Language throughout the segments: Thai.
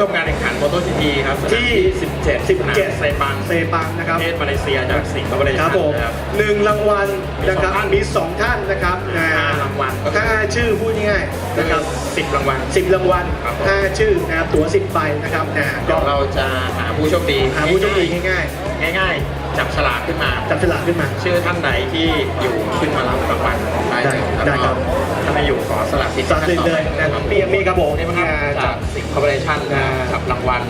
ชมการแข่งขัน MotoGP ครับที่17เซปังนะครับประเทศมาเลเซียจากสิงคโปร์ครับผม1 รางวัลนะครับมี 2 ท่านนะครับ5 รางวัล5 ชื่อพูดง่ายๆนะครับ10 รางวัล5 ชื่อนะครับตั๋ว10 ใบนะครับก็เราจะหาผู้โชคดีง่ายจับฉลากขึ้นมาชื่อท่านไหนที่อยู่ขึ้นมารับรางวัลได้ครับถ้าไม่อยู่ขอสลับสิทธิ์เลยนะครับมีครับผมจากสิงคโปร์จับรางวัล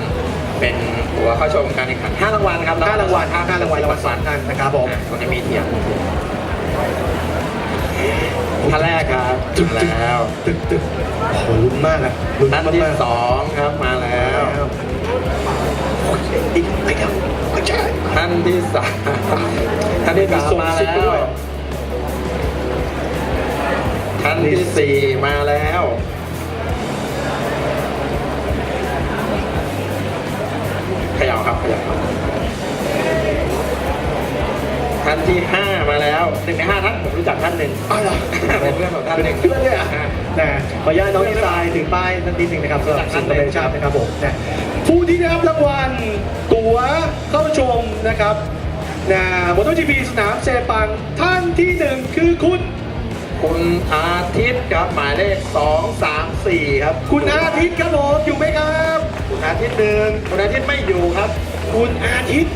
เป็นตั๋วเข้าชมการแข่งขัน5 รางวัลครับ5 รางวัลท่านนะครับผมตรงนี้มีเทียมท่านแรกครับแล้วตึกโหลุ้นมากอ่ะท่านที่2ครับมาแล้วอีกไปครับท่านที่3มาแล้วท่านที่4มาแล้วเขย่าครับท่านที่5มาแล้ว1 ใน 5ท่านผมรู้จักท่านหนึ่งเป็นเพื่อนของท่านหนึ่งเพื่อนเลยอ่ะขออนุญาตน้องดีไซน์ถึงป้ายท่านที่1นะครับสำหรับสิงคโปร์ชาตินะครับผมผู้ที่ได้รับรางวัลตั๋วเข้าชมนะครับMotoGP สนามเซปังท่านที่1คือคุณอาทิตย์ครับหมายเลข2 3 4ครับคุณอาทิตย์ครับผมอยู่ไหมครับคุณอาทิตย์คุณอาทิตย์ไม่อยู่ครับคุณอาทิตย์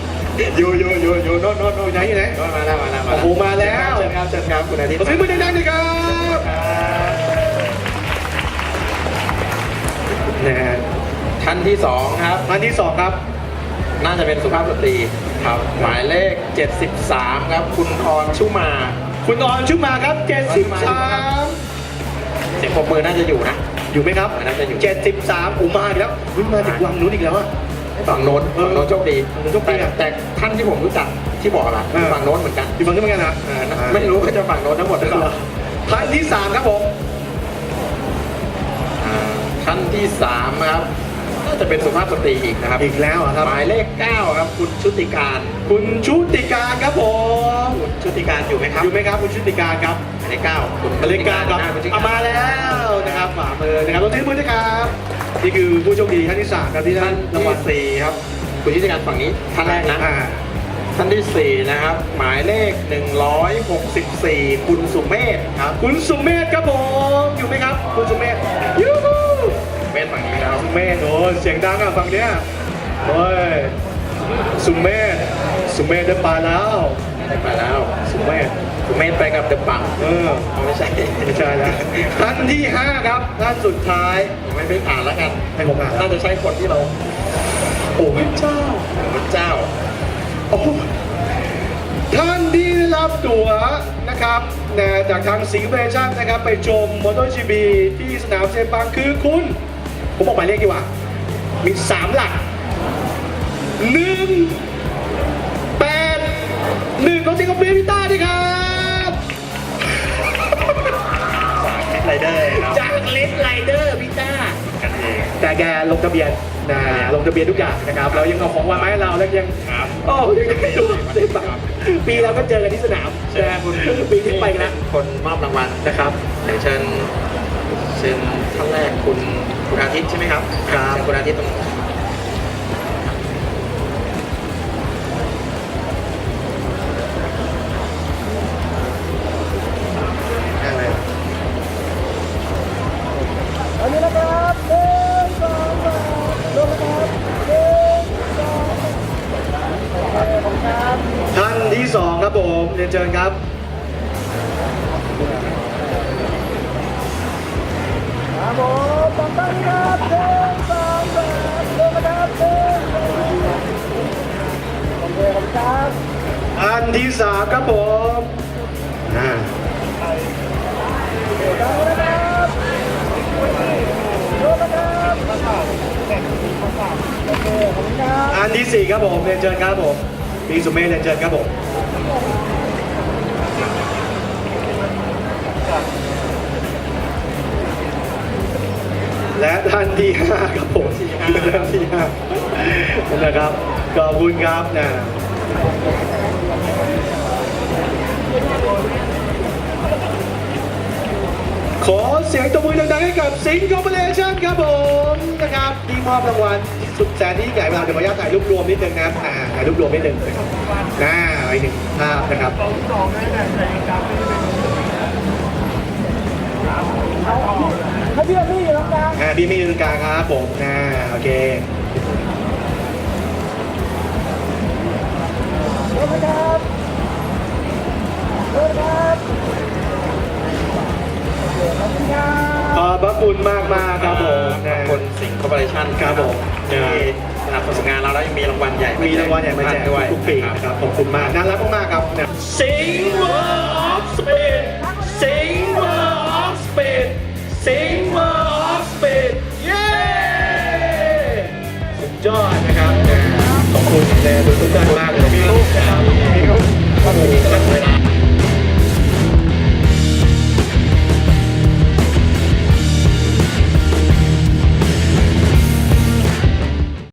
อยู่โน่นไหนมาแล้วโอ้โหมาแล้ว เชิญครับคุณอาทิตย์ขอเสียงมือดังๆเลยครับท่านที่2ครับน่าจะเป็นสุภาพสตรีครับหมายเลข73ครับคุณออนชุมาครับ73เสียงปรบมือน่าจะอยู่นะอยู่ไหมครับน่าจะอยู่73อูมาอีกแล้วมาจากวังนู้นอีกแล้วอะฝั่งโน้นโชคดีแต่ท่านที่ผมรู้จักที่บอกอะไรฝั่งโน้นเหมือนกันอยู่ฝั่งนู้นเหมือนกันนะไม่รู้ว่าจะฝั่งโน้นทั้งหมดหรือเปล่าท่านที่3ครับผมท่านที่3ครับน่าจะเป็นสุภาพสตรีอีกนะครับอีกแล้วครับหมายเลข9ครับคุณชุติการครับผมคุณชุติการอยู่ไหมครับคุณชุติการครับหมายเลข9คุณเลข9ครับมาแล้วนะครับฝ่ามือนะครับต้องถือมือนะครับนี่คือผู้โชคดีท่านที่3ครับที่ท่านรางวัล4ครับคุณชุติการฝั่งนี้ท่านแรกนะ ท่านที่ 4 นะครับ หมายเลข 164 คุณสุเมธครับ คุณสุเมธครับผมอยู่ไหมครับคุณสุเมธยูฮู เมธฝั่งนี้แล้ว สุเมธโอ้เสียงดังอ่ะฝั่งเนี้ยโอ้ยสุเมธได้ปลาแล้ว ได้ไปแล้ว สุเมธ สุเมธไปกับเดอะปัง ไม่ใช่ ไม่ใช่แล้วท่านที่ 5 ครับท่านสุดท้าย ไม่ผ่านแล้วกัน ให้ผมอ่าน น่าจะใช่คนที่เรา โอ้พระเจ้า พระเจ้า โอ้ท่านที่ได้รับตั๋วนะครับนะจากทางสิงห์เวชั่นนะครับไปชม MotoGP ที่สนามเซปังคือคุณ ผมบอกหมายเลขดีกว่า มี 3 หลัก 1 ของสิงคโปร์พิต้าดีครับ ไรเดอร์ครับ จากเลสไลเดอร์พิต้า กันเอง แต่แกลงทะเบียนนะลงทะเบียนทุกอย่างนะครับแล้วยังเอาของมาให้เราแล้วยัง ครับ โอ้ยังได้ดูได้ฟังปีเราก็เจอกันที่สนาม เชิญ นะ คุณ ปีที่ไปแล้ว คนมอบรางวัล นะครับ เดี๋ยวเชิญท่านแรกคุณอาทิตย์ใช่ไหมครับ ครับ เชิญคุณอาทิตย์ตรงนี้ ได้เลย อันนี้นะครับ1 2 3ลงนะครับ1 2ขอบคุณครับ ท่านที่ 2 ครับผมเรียนเชิญครับ ครับผมสองท่านครับ1 2 3ลงนะครับโอเคขอบคุณครับ ท่านที่ 3 ครับผมอ่า ดังนะครับลงนะครับโอเคขอบคุณครับ ท่านที่ 4 ครับผมเรียนเชิญครับผมพี่สุเมธเรียนเชิญครับผมและท่านที่ 5 ครับผมท่านที่5นะครับขอบคุณครับนะขอเสียงตบมือดังๆให้กับสิงห์คอร์ปอเรชั่นครับผมนะครับที่มอบรางวัลสุดแสนที่ใหญ่เราเดี๋ยวขออนุญาตถ่ายรูปรวมนิดนึงนะถ่ายรูปรวมนิดนึงนะครับไปหนึ่งภาพนะครับ ให้พี่พี่อยู่ตรงกลาง พี่มีตรงกลางครับผมโอเค ลงนะครับลงนะครับขอบคุณครับ ขอบพระคุณมากมากๆครับผม ขอบคุณสิงห์คอร์ปอเรชั่น ครับผม ที่สนับสนุนงานเราแล้วยังมีรางวัลใหญ่ มีรางวัลใหญ่มาแจก ด้วย ทุกปีนะครับขอบคุณมากน่ารักมากๆครับสิงห์เวิร์ออฟสปีดสิงห์เวิร์ออฟสปีดสิงห์เวิร์ออฟสปีดเย้สุดยอดนะครับขอบคุณทุกท่านมาก